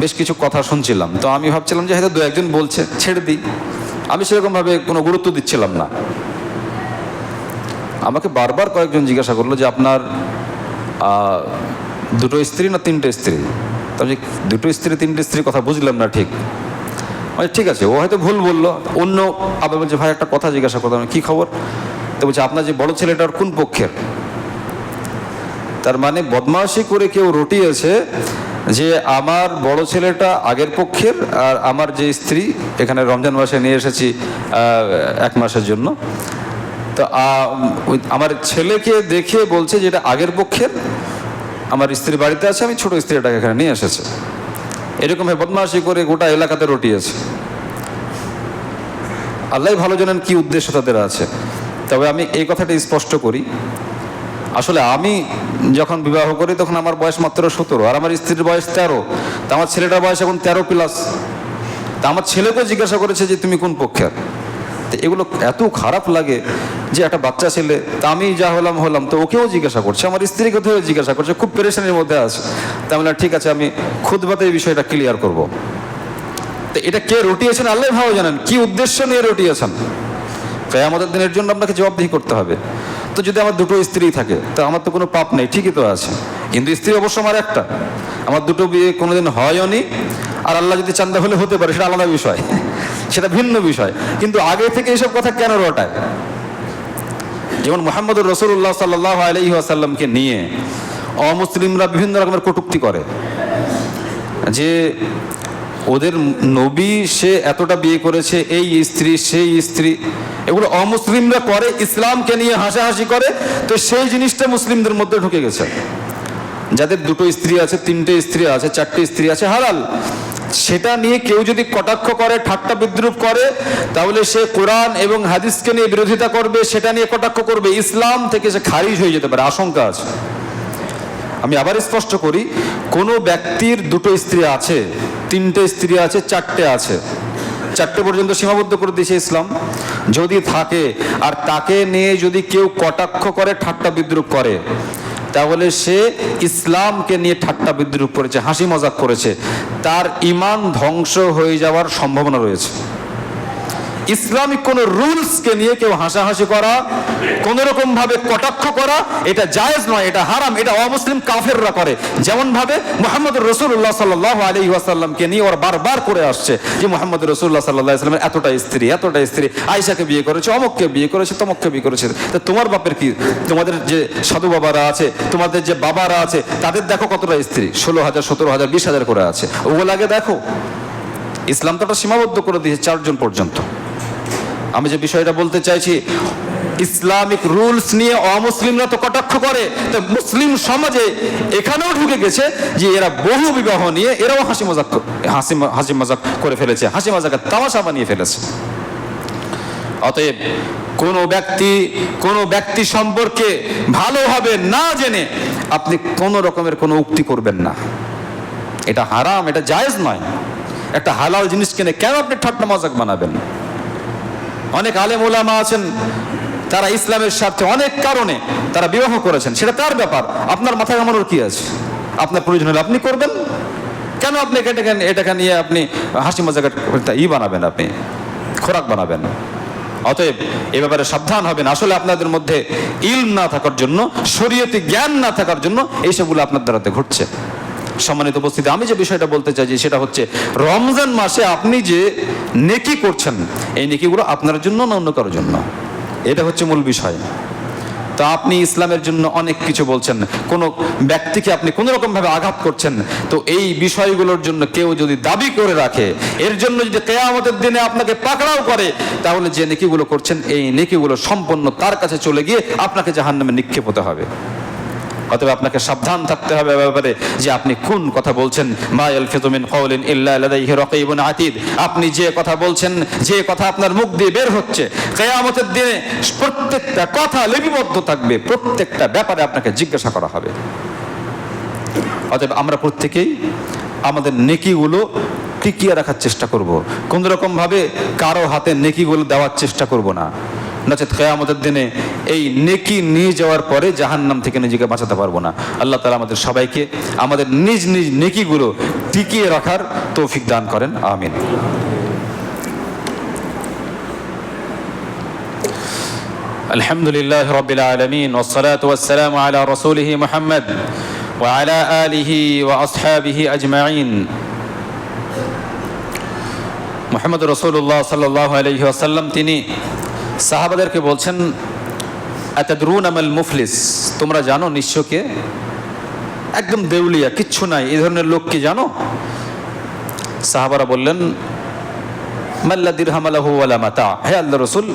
বেশ কিছু কথা শুনছিলাম, তো আমি ভাবছিলাম যে হয়তো দু একজন বলছে, ছেড়ে দিই। আমি সেরকমভাবে কোনো গুরুত্ব দিচ্ছিলাম না। আমাকে বারবার কয়েকজন জিজ্ঞাসা করলো যে আপনার দুটো স্ত্রী না তিনটে স্ত্রী? তবে দুটো স্ত্রী তিনটে স্ত্রী কথা বুঝলাম না ঠিক। ঠিক আছে, ও হয়তো ভুল বললো। অন্য আবার বলছে, ভাই একটা কথা জিজ্ঞাসা করতাম, কী খবর? তো বলছে, আপনার যে বড় ছেলেটার কোন পক্ষের? তার মানে বদমাশি করে কেউ রটিয়েছে যে আমার বড় ছেলেটা আগের পক্ষের, আর আমার যে স্ত্রী এখানে রমজান মাসে নিয়ে এসেছি 1 মাসের জন্য, তো আমার ছেলেকে দেখে বলছে যে এটা আগের পক্ষের, আমার স্ত্রী বাড়িতে আছে, আমি ছোট স্ত্রীটাকে এখানে নিয়ে এসেছি। এরকম বদমাশি করে গোটা এলাকাতে রটিয়েছে। আল্লাহ ভালো জানেন কি উদ্দেশ্য তাদের আছে। তবে আমি এই কথাটা স্পষ্ট করি, আসলে আমি যখন বিবাহ করি তখন আমার বয়স মাত্র 17, আর আমার স্ত্রীর বয়স 13। তা আমার ছেলেটার বয়স এখন 13+। তা আমার ছেলেকেও জিজ্ঞাসা করেছে যে তুমি কোন পক্ষের। তো এগুলো এত খারাপ লাগে যে একটা বাচ্চা ছেলে, তা আমি যা হলাম, তো ওকেও জিজ্ঞাসা করছে, আমার স্ত্রীকে ধরে জিজ্ঞাসা করছে, খুব পেরেশানির মধ্যে আছে। তা আমি ঠিক আছে, আমি খুতবাতে এই বিষয়টা ক্লিয়ার করব। তো এটা কে রটিয়েছেন আল্লাহ ভালো জানেন, কি উদ্দেশ্য নিয়ে রটিয়েছেন। কিয়ামতের দিনের জন্য আপনাকে জবাবদিহি করতে হবে। তো যদি আমার দুটো স্ত্রী থাকে, তো আমার তো কোনো পাপ নেই, ঠিকই তো আছে। কিন্তু স্ত্রী অবশ্য আমার একটা, আমার দুটো বিয়ে কোনোদিন হয়নি, আর আল্লাহ যদি চান্দা হলে হতে পারে, সেটা আলাদা বিষয়, সেটা ভিন্ন বিষয়। কিন্তু আগে থেকে এইসব কথা কেন রটায়? যেমন মুহাম্মদুর রাসূলুল্লাহ সাল্লাল্লাহু আলাইহি ওয়াসাল্লামকে নিয়ে অমুসলিমরা বিভিন্ন রকমের কটূক্তি করে, যে ওদের নবী সে এতটা বিয়ে করেছে, এই স্ত্রী সেই স্ত্রী, এগুলো অমুসলিমরা করে, ইসলামকে নিয়ে হাসাহাসি করে। তো সেই জিনিসটা মুসলিমদের মধ্যে ঢুকে গেছে। যাদের দুটো স্ত্রী আছে, তিনটে স্ত্রী আছে, 4টে স্ত্রী আছে, হালাল, সেটা নিয়ে কেউ যদি কটাক্ষ করে, ঠাট্টা বিদ্রুপ করে, তাহলে সে কোরআন এবং হাদিসকে নিয়ে বিরোধিতা করবে, সেটা নিয়ে কটাক্ষ করবে, ইসলাম থেকে সে খারিজ হয়ে যেতে পারে, আশঙ্কা আছে। আমি আবার স্পষ্ট করি, কোনো ব্যক্তির দুটো স্ত্রী আছে, তিনটে স্ত্রী আছে, 4টে আছে, 4টে পর্যন্ত সীমাবদ্ধ করে দিয়েছে ইসলাম। যদি থাকে আর তাকে নিয়ে যদি কেউ কটাক্ষ করে, ঠাট্টা বিদ্রুপ করে, তাহলে সে ইসলামকে নিয়ে ঠাট্টা বিদ্রুপ করেছে, হাসি মজাক করেছে, তার ঈমান ধ্বংস হয়ে যাওয়ার সম্ভাবনা রয়েছে। ইসলামিক কোন রুলসকে নিয়ে কেউ হাসাহাসি করা, কোন রকম ভাবে কটাক্ষ করা, এটা জায়েজ নয়, এটা হারাম। এটা অমুসলিম কাফেররা করে। যেমন ভাবে মুহাম্মদুর রাসূলুল্লাহ সাল্লাল্লাহু আলাইহি ওয়াসাল্লামকে নিয়ে ওরা বারবার করে আসছে যে মুহাম্মদুর রাসূলুল্লাহ সাল্লাল্লাহু আলাইহি ওয়াসাল্লামের এতটা স্ত্রী, আয়েশাকে বিয়ে করেছে, অমুককে বিয়ে করেছে, তমুককে বিয়ে করেছে। তো তোমার বাপের কি? তোমাদের যে সাধু বাবারা আছে, তোমাদের যে বাবারা আছে, তাদের দেখো কতটা স্ত্রী, 16,000, 17,000, 20,000 করে আছে, ওগুলো আগে দেখো। ইসলাম তো সীমাবদ্ধ করে দিয়েছে 4 জন পর্যন্ত। আমি যে বিষয়টা বলতে চাইছি, ইসলামিক রুলস নিয়ে অমুসলিমরা তো কটাক্ষ করে, তো মুসলিম সমাজে এখানেও ঢুকে গেছে যে এরা বহু বিবাহ নিয়ে এরাও হাসি মজাক করে ফেলেছে, হাসি মজাকের তামাশা বানিয়ে ফেলেছে। অতএব কোনো ব্যক্তি সম্পর্কে ভালোভাবে না জেনে আপনি কোন রকমের কোনো উক্তি করবেন না। এটা হারাম, এটা জায়েজ নয়। একটা হালাল জিনিস কিনে কেন আপনি ঠাট্টা মজাক বানাবেন? অনেক আলেম ওলামা আছেন, তারা ইসলামের স্বার্থে অনেক কারণে তারা বিবাহ করেছেন, সেটা তার ব্যাপার, আপনার মাথায় কামানোর কি আছে? আপনার প্রয়োজন হলে আপনি করবেন, কেন আপনি এটাকে নিয়ে আপনি হাসি মজাক বানাবেন, আপনি খোরাক বানাবেন? অতএব এ ব্যাপারে সাবধান হবেন। আসলে আপনাদের মধ্যে ইলম না থাকার জন্য, শরীয়তি জ্ঞান না থাকার জন্য এইসবগুলো আপনার দ্বারাতে ঘটছে। সম্মানিত উপস্থিতি, আমি যে বিষয়টা বলতে চাই সেটা হচ্ছে, রমজান মাসে আপনি যে নেকি করছেন, এই নেকিগুলো আপনার জন্য না অন্য কারোর জন্য, এটা হচ্ছে মূল বিষয়। তো আপনি ইসলামের জন্য অনেক কিছু বলছেন, কোনো ব্যক্তিকে আপনি কোনো রকমভাবে আঘাত করছেন, তো এই বিষয়গুলোর জন্য কেউ যদি দাবি করে রাখে, এর জন্য যদি কিয়ামতের দিনে আপনাকে পাকড়াও করে, তাহলে যে নেকিগুলো করছেন এই নেকিগুলো সম্পূর্ণ তার কাছে চলে গিয়ে আপনাকে জাহান্নামে নিক্ষেপ হতে হবে। অতএব আপনাকে সাবধান থাকতে হবে ব্যাপারে যে আপনি কোন কথা বলছেন। মা ইয়ালফিযু মিন কাওলিন ইল্লা লাদাইহি রাকীবুন আতীদ। আপনি যে কথা বলছেন, যে কথা আপনার মুখ দিয়ে বের হচ্ছে, কিয়ামতের দিনে প্রত্যেকটা কথা লিপিবদ্ধ থাকবে, প্রত্যেকটা ব্যাপারে আপনাকে জিজ্ঞাসা করা হবে। অতএব আমরা প্রত্যেকেই আমাদের নেকিগুলো টিকিয়ে রাখার চেষ্টা করব, কোন রকম ভাবে কারো হাতে নেকিগুলো দেওয়ার চেষ্টা করব না, নচেত কিয়ামতের দিনে এই নেকি নিয়ে যাওয়ার পরে জাহান্নাম থেকে নিজেকে বাঁচাতে পারবো না। আল্লাহ তাআলা আমাদের সবাইকে আমাদের নিজ নিজ নেকিগুলো টিকিয়ে রাখার তৌফিক দান করেন, আমিন। আলহামদুলিল্লাহ রাব্বিল আলামিন ওয়াস সালাতু ওয়াস সালামু আলা রাসূলিহি মুহাম্মদ ওয়া আলা আলিহি ওয়া আসহাবিহি আজমাইন। মুহাম্মদ রাসূলুল্লাহ সাল্লাল্লাহু আলাইহি ওয়াসাল্লাম তিনি সাহাবাদেরকে বলছেন, আতাদরুনা মাল মুফলিস, তোমরা জানো নিঃস্বকে, একদম দেউলিয়া, কিচ্ছু নাই, এই ধরনের লোক কি জানো? সাহাবারা বললেন, মাল্লা দিরহাম লাহু ওয়ালা মাতা, হে আল্লাহর রাসূল,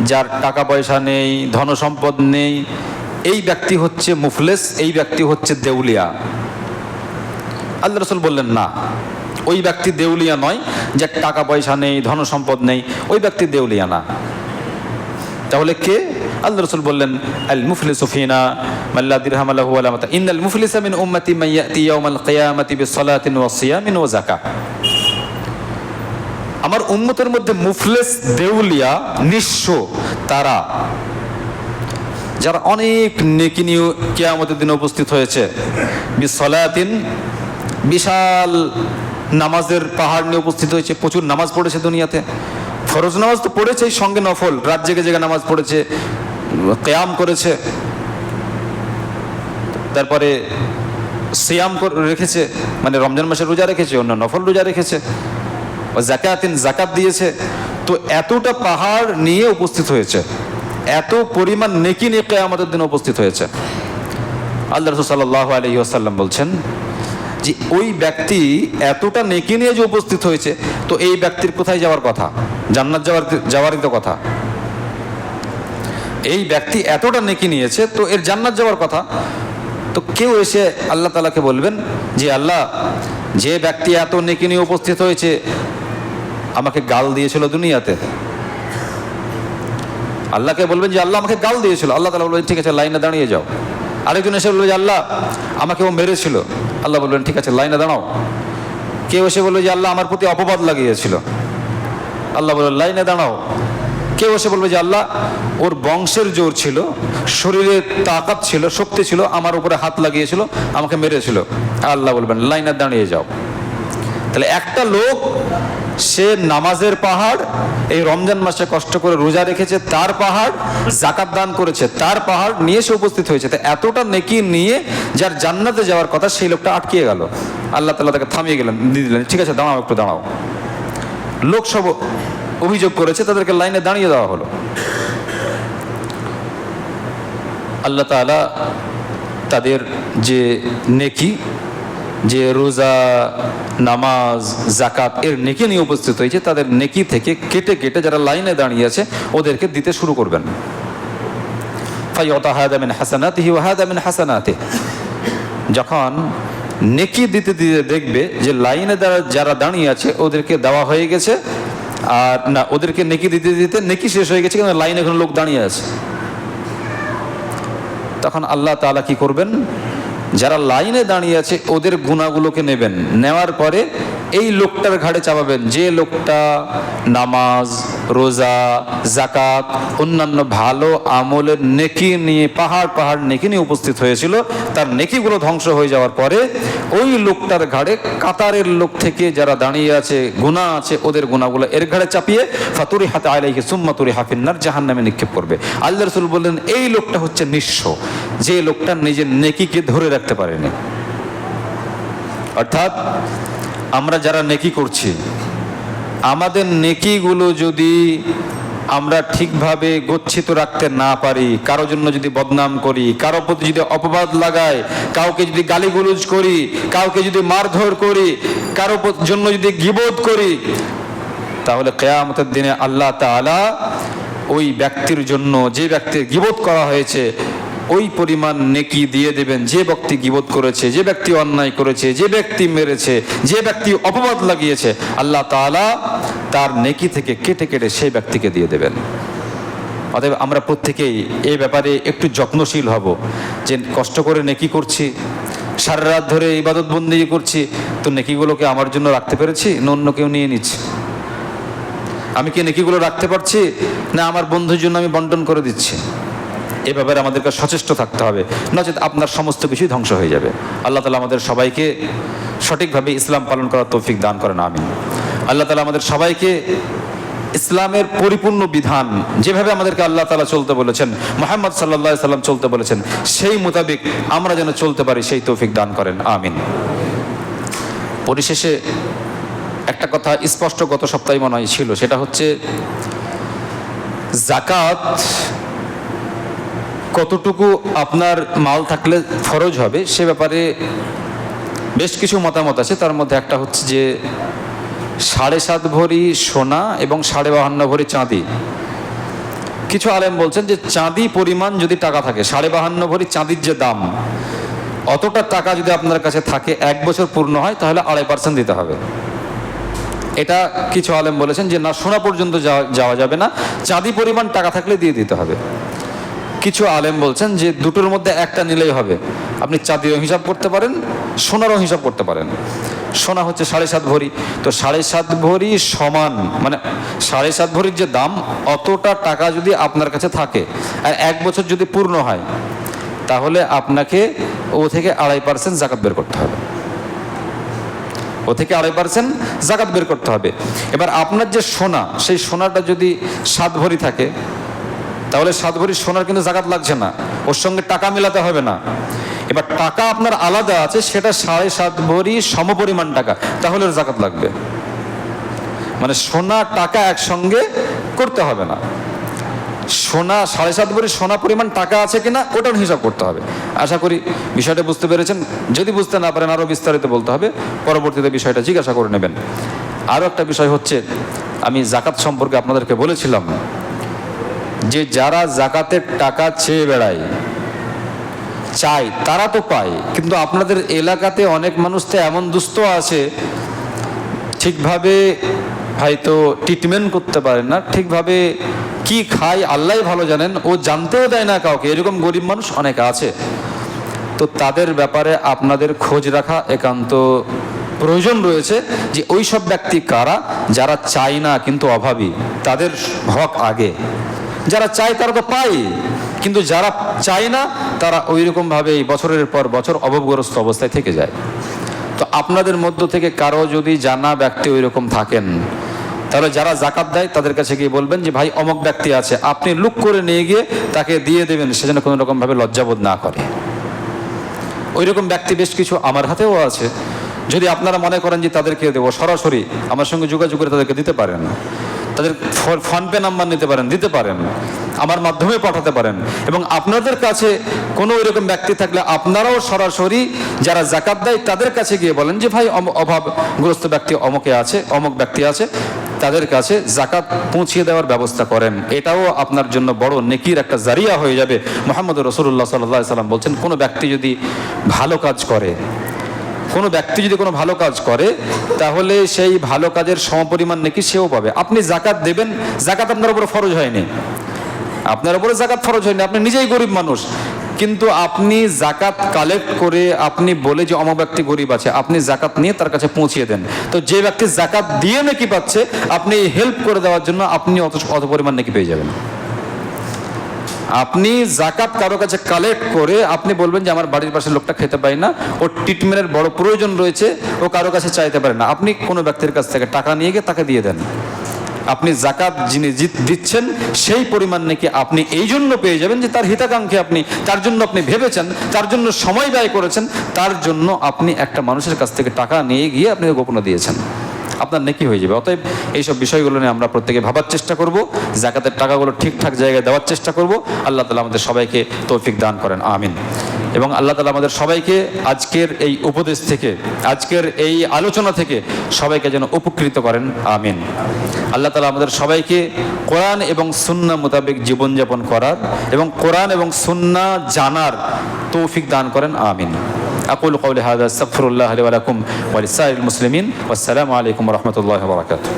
যার টাকা পয়সা নেই, ধন সম্পদ নেই, এই ব্যক্তি হচ্ছে মুফলিস, এই ব্যক্তি হচ্ছে দেউলিয়া। আল্লাহর রাসূল বললেন, না, ওই ব্যক্তি দেউলিয়া নয়, যার টাকা পয়সা নেই, ধন সম্পদ নেই, ওই ব্যক্তি দেউলিয়া না। তাহলে কে? আল্লাহর রাসূল বললেন, আল মুফলিসু ফিনা মান লা দিরহাম লাহু ওয়ালা মাতা, ইন্নাল মুফলিসা মিন উম্মতি মান ইয়াতি ইয়াউমাল কিয়ামাতি বিসসালাতিন ওয়া সিয়ামিন ওয়া যাকাত। আমার উম্মতের মধ্যে মুফলিস, দেউলিয়া, নিঃস্ব তারা যারা অনেক নেকি নিয়ে কিয়ামতের দিনে উপস্থিত হয়েছে, বিসসালাতিন, বিশাল নামাজের পাহাড় নিয়ে উপস্থিত হয়েছে, প্রচুর নামাজ পড়েছে দুনিয়াতে, ফরজ নামাজ তো পড়েছে, সঙ্গে নফল, রাত জেগে জেগে নামাজ পড়েছে, কিয়াম করেছে, তারপরে সিয়াম রেখেছে, মানে রমজান মাসে রোজা রেখেছে, অন্য নফল রোজা রেখেছে, যাকাতিন, যাকাত দিয়েছে। তো এতটা পাহাড় নিয়ে উপস্থিত হয়েছে, এত পরিমাণ নেকি নিয়ে কিয়ামতের দিনে উপস্থিত হয়েছে। আল্লাহ রাসূল সাল্লাল্লাহু আলাইহি ওয়াসাল্লাম বলছেন যে ওই ব্যক্তি এতটা নেকি নিয়ে যে উপস্থিত হয়েছে, তো এই ব্যক্তির কোথায় যাওয়ার কথা? জান্নাত যাওয়ারই তো কথা। এই ব্যক্তি এতটা নেকি নিয়েছে, তো এর জান্নাত যাওয়ার কথা। তো কেউ এসে আল্লাহ তাআলাকে বলবেন যে, আল্লাহ, যে ব্যক্তি এত নেকি নিয়ে উপস্থিত হয়েছে আমাকে গাল দিয়েছিল দুনিয়াতে। আল্লাহকে বলবেন যে, আল্লাহ আমাকে গাল দিয়েছিল। আল্লাহ তাআলা বলবেন, ঠিক আছে, লাইনে দাঁড়িয়ে যাও। আরেকজন এসে বলবে যে, আল্লাহ, আমাকে ও মেরেছিল। আল্লাহ বলবেন, ঠিক আছে, লাইনে দাঁড়াও। কেউ এসে বলবে যে, আল্লাহ আমার প্রতি অপবাদ লাগিয়েছিল। আল্লাহ বলবেন, লাইনে দাঁড়াও। কেউ এসে বলবে যে, আল্লাহ, ওর বংশের জোর ছিল, শরীরে তাকাত ছিল, শক্তি ছিল, আমার উপরে হাত লাগিয়েছিল, আমাকে মেরেছিল। আল্লাহ বলবেন, লাইনে দাঁড়িয়ে যাও। তাহলে একটা লোক, সে নামাজের পাহাড়, এই রমজান মাসে কষ্ট করে রোজা রেখেছে তার পাহাড়, যাকাত দান করেছে তার পাহাড় নিয়ে সে উপস্থিত হয়েছে। তো এতটা নেকি নিয়ে যার জান্নাতে যাওয়ার কথা, সেই লোকটা আটকিয়ে গেল। আল্লাহ তাআলা তাকে থামিয়ে গেলেন, দিয়ে দিলেন, ঠিক আছে, দাঁড়াও, একটু দাঁড়াও। লোক সব অভিযোগ করেছে, তাদেরকে লাইনে দাঁড়িয়ে দেওয়া হলো। আল্লাহ তাআলা তাদের যে নেকি, যে রোজা, নামাজ, যাকাত, এর নেকি নিয়ে উপস্থিত হয়েছে, তাদের নেকি থেকে কেটে কেটে যারা লাইনে দাঁড়িয়ে আছে ওদেরকে দিতে শুরু করবেন। ফায়ুতা হাদা মিন হাসানাতিহি ওয়া হাদা মিন হাসানাতিহি। যখন নেকি দিতে দিতে দেখবে যে লাইনে যারা দাঁড়িয়ে আছে ওদেরকে দেওয়া হয়ে গেছে, আর না, ওদেরকে নেকি দিতে দিতে নেকি শেষ হয়ে গেছে, কিন্তু লাইনে এখন লোক দাঁড়িয়ে আছে, তখন আল্লাহ তাআলা কি করবেন? যারা লাইনে দাঁড়িয়ে আছে ওদের গুনাহগুলোকে নেবেন, নেওয়ার পরে এই লোকটার ঘাড়ে চাপাবেন যে লোকটা নামাজ, রোজা, জাকাত, অন্যান্য ভালো আমলের নেকি নিয়ে পাহাড় পাহাড় নেকি নিয়ে উপস্থিত হয়েছিল, তার নেকিগুলো ধ্বংস হয়ে যাওয়ার পরে ওই লোকটার ঘাড়ে কাতারের লোক থেকে যারা দাঁড়িয়ে আছে, গুনাহ আছে, ওদের গুনাহগুলো এর ঘাড়ে চাপিয়ে ফাতুরিহাত আলাইহি সুম্মা তুরিহা ফিন্নার, জাহান্নামে নিক্ষেপ করবে। আল্লাহ রাসূল বললেন এই লোকটা হচ্ছে নিঃস্ব, যে লোকটা নিজের নেকিকে ধরে রাখতে পারেনি। অর্থাৎ আমরা যারা নেকি করছি, আমাদের নেকিগুলো যদি আমরা ঠিকভাবে গচ্ছিত রাখতে না পারি, কারো জন্য যদি বদনাম করি, কারো প্রতি যদি অপবাদ লাগাই, কাউকে যদি গালিগুলোজ করি, কাউকে যদি মারধর করি, কারো জন্য যদি গীবত করি, তাহলে কিয়ামতের দিনে আল্লাহ তাআলা ওই ব্যক্তির জন্য, যে ব্যক্তির গীবত করা হয়েছে, ওই পরিমাণ নেকি দিয়ে দেবেন যে ব্যক্তি গীবত করেছে, যে ব্যক্তি অন্যায় করেছে, যে ব্যক্তি মেরেছে, যে ব্যক্তি অপবাদ লাগিয়েছে, আল্লাহ তাআলা তার নেকি থেকে কেটে কেটে সেই ব্যক্তিকে দিয়ে দেবেন। অতএব আমরা প্রত্যেকেই এই ব্যাপারে একটু যত্নশীল হব, যে কষ্ট করে নেকি করছি, সারা রাত ধরে ইবাদত বন্দেগী করছি, তো নেকিগুলোকে আমার জন্য রাখতে পেরেছি না অন্য কেউ নিয়ে নিচ্ছে? আমি কি নেকিগুলো রাখতে পারছি না আমার বন্ধুর জন্য আমি বন্টন করে দিচ্ছি? এ ব্যাপারে আমাদেরকে সচেষ্ট থাকতে হবে, নচেত আপনার সমস্ত কিছুই ধ্বংস হয়ে যাবে। আল্লাহ তাআলা আমাদের সবাইকে সঠিকভাবে ইসলাম পালন করার তৌফিক দান করেন, আমিন। আল্লাহ তাআলা আমাদের সবাইকে ইসলামের পরিপূর্ণ বিধান, যেভাবে আমাদেরকে আল্লাহ তাআলা চলতে বলেছেন, মুহাম্মদ সাল্লাল্লাহু আলাইহি সাল্লাম চলতে বলেছেন, সেই মোতাবেক আমরা যেন চলতে পারি, সেই তৌফিক দান করেন, আমিন। পরিশেষে একটা কথা স্পষ্ট গত সপ্তাহে মনে হয় ছিল, সেটা হচ্ছে যাকাত কতটুকু আপনার মাল থাকলে ফরজ হবে সে ব্যাপারে বেশ কিছু মতামত আছে। তার মধ্যে একটা হচ্ছে যে 7.5 ভরি সোনা এবং 52.5 ভরি চাঁদি। কিছু আলেম বলছেন যে চাঁদি পরিমাণ যদি টাকা থাকে, 52.5 ভরি চাঁদির যে দাম, অতটা টাকা যদি আপনার কাছে থাকে, 1 বছর পূর্ণ হয়, তাহলে 2.5% দিতে হবে। এটা কিছু আলেম বলেছেন যে না, সোনা পর্যন্ত যাওয়া যাবে না, চাঁদি পরিমাণ টাকা থাকলে দিয়ে দিতে হবে। কিছু আলেম বলছেন যে দুটোর মধ্যে একটা নিলেই হবে, আপনি চাঁদিরও হিসাব করতে পারেন, সোনারও হিসাব করতে পারেন। সোনা হচ্ছে 7.5 ভরি, তো 7.5 ভরি সমান, মানে 7.5 ভরির যে দাম, অতটা টাকা যদি আপনার কাছে থাকে আর 1 বছর যদি পূর্ণ হয়, তাহলে আপনাকে ও থেকে 2.5% জাকাত বের করতে হবে। ও থেকে 2.5% জাকাত বের করতে হবে। এবার আপনার যে সোনা, সেই সোনাটা যদি 7 ভরি থাকে, তাহলে 7 ভরি সোনার কিন্তু জাকাত লাগছে না, ওর সঙ্গে টাকা মেলাতে হবে না। এবার টাকা আপনার আলাদা আছে, সেটা 7.5 ভরি সমপরিমাণ টাকা, তাহলে ওর জাকাত লাগবে। মানে সোনা টাকা একসঙ্গে করতে হবে না, সোনা 7.5 ভরি সোনা পরিমাণ টাকা আছে কিনা ওটার হিসাব করতে হবে। আশা করি বিষয়টা বুঝতে পেরেছেন। যদি বুঝতে না পারেন আরও বিস্তারিত বলতে হবে, পরবর্তীতে বিষয়টা জিজ্ঞাসা করে নেবেন। আরও একটা বিষয় হচ্ছে, আমি জাকাত সম্পর্কে আপনাদেরকে বলেছিলাম যে যারা জাকাতের টাকা চেয়ে বেড়ায়, চায়, তারা তো পায়, কিন্তু আপনাদের এলাকাতে অনেক মানুষ তো এমন দুস্থ আছে, ঠিকভাবে হয়তো ট্রিটমেন্ট করতে পারেন না, ঠিকভাবে কি খায় আল্লাহই ভালো জানেন, ও জানতেও দেয় না কাউকে, এরকম গরিব মানুষ অনেক আছে। তো তাদের ব্যাপারে আপনাদের খোঁজ রাখা একান্ত প্রয়োজন রয়েছে, যে ওই সব ব্যক্তি কারা যারা চায় না কিন্তু অভাবী, তাদের হক আগে। যারা চায় তারা তো পায়, কিন্তু যারা চায় না তারা ওই রকমভাবে বছরের পর বছর অভাবগ্রস্ত অবস্থায় থেকে যায়। তো আপনাদের মধ্য থেকে কারো যদি জানা ব্যক্তি ওই রকম থাকেন, তাহলে যারা জাকাত দেয় তাদের কাছে গিয়ে বলবেন যে ভাই অমুক ব্যক্তি আছে, আপনি লুক করে নিয়ে গিয়ে তাকে দিয়ে দেবেন, সে যেন কোনো রকমভাবে লজ্জাবোধ না করে। ওই রকম ব্যক্তি বেশ কিছু আমার হাতেও আছে। যদি আপনারা মনে করেন যে তাদেরকে দেবো, সরাসরি আমার সঙ্গে যোগাযোগ করে তাদেরকে দিতে পারেন, তাদের ফোনপে নাম্বার নিতে পারেন, দিতে পারেন, আমার মাধ্যমে পাঠাতে পারেন। এবং আপনাদের কাছে কোনো ওইরকম ব্যক্তি থাকলে আপনারাও সরাসরি যারা জাকাত দেয় তাদের কাছে গিয়ে বলেন যে ভাই অভাবগ্রস্ত ব্যক্তি অমুকে আছে, অমুক ব্যক্তি আছে, তাদের কাছে জাকাত পৌঁছিয়ে দেওয়ার ব্যবস্থা করেন। এটাও আপনার জন্য বড় নেকির একটা জারিয়া হয়ে যাবে। মুহাম্মদ রাসূলুল্লাহ সাল্লাল্লাহু আলাইহি সাল্লাম বলছেন, কোনো ব্যক্তি যদি ভালো কাজ করে, কোনো ব্যক্তি যদি কোনো ভালো কাজ করে, তাহলে সেই ভালো কাজের সমপরিমাণ নেকি সেও পাবে। আপনি জাকাত দেবেন, জাকাত আপনার উপরে ফরজ হয়নি, আপনার উপরে জাকাত ফরজ হয়নি, আপনি নিজেই গরিব মানুষ, কিন্তু আপনি জাকাত কালেক্ট করে আপনি বলে যে অমুক ব্যক্তি গরিব আছে, আপনি জাকাত নিয়ে তার কাছে পৌঁছিয়ে দেন, তো যে ব্যক্তি জাকাত দিয়ে নাকি পাচ্ছে, আপনি হেল্প করে দেওয়ার জন্য আপনি অত পরিমাণ নাকি পেয়ে যাবেন। আপনি জাকাত কারো কাছে কালেক্ট করে আপনি বলবেন যে আমার বাড়ির পাশে লোকটা খেতে পায় না, ওর ট্রিটমেন্টের বড় প্রয়োজন রয়েছে, ও কারো কাছে চাইতে পারে না, আপনি কোনো ব্যক্তির কাছ থেকে টাকা নিয়ে গিয়ে তাকে দিয়ে দেন। আপনি জাকাত যিনি দিচ্ছেন সেই পরিমাণ নাকি আপনি এই জন্য পেয়ে যাবেন যে তার হিতাকাঙ্ক্ষী, আপনি তার জন্য আপনি ভেবেছেন, তার জন্য সময় ব্যয় করেছেন, তার জন্য আপনি একটা মানুষের কাছ থেকে টাকা নিয়ে গিয়ে আপনি গোপনে দিয়েছেন, আপনার নেকি হয়ে যাবে। অতএব এইসব বিষয়গুলো নিয়ে আমরা প্রত্যেকে ভাবার চেষ্টা করব, জাকাতের টাকাগুলো ঠিকঠাক জায়গায় দেওয়ার চেষ্টা করব। আল্লাহ তাআলা আমাদের সবাইকে তৌফিক দান করেন, আমিন। এবং আল্লাহ তাআলা আমাদের সবাইকে আজকের এই উপদেশ থেকে, আজকের এই আলোচনা থেকে সবাইকে যেন উপকৃত করেন, আমিন। আল্লাহ তাআলা আমাদের সবাইকে কোরআন এবং সুন্নাহ মোতাবেক জীবনযাপন করার এবং কোরআন এবং সুন্নাহ জানার তৌফিক দান করেন, আমিন। أقول قولي هذا، استغفر الله لي ولكم ولسائر المسلمين، والسلام عليكم ورحمة الله وبركاته.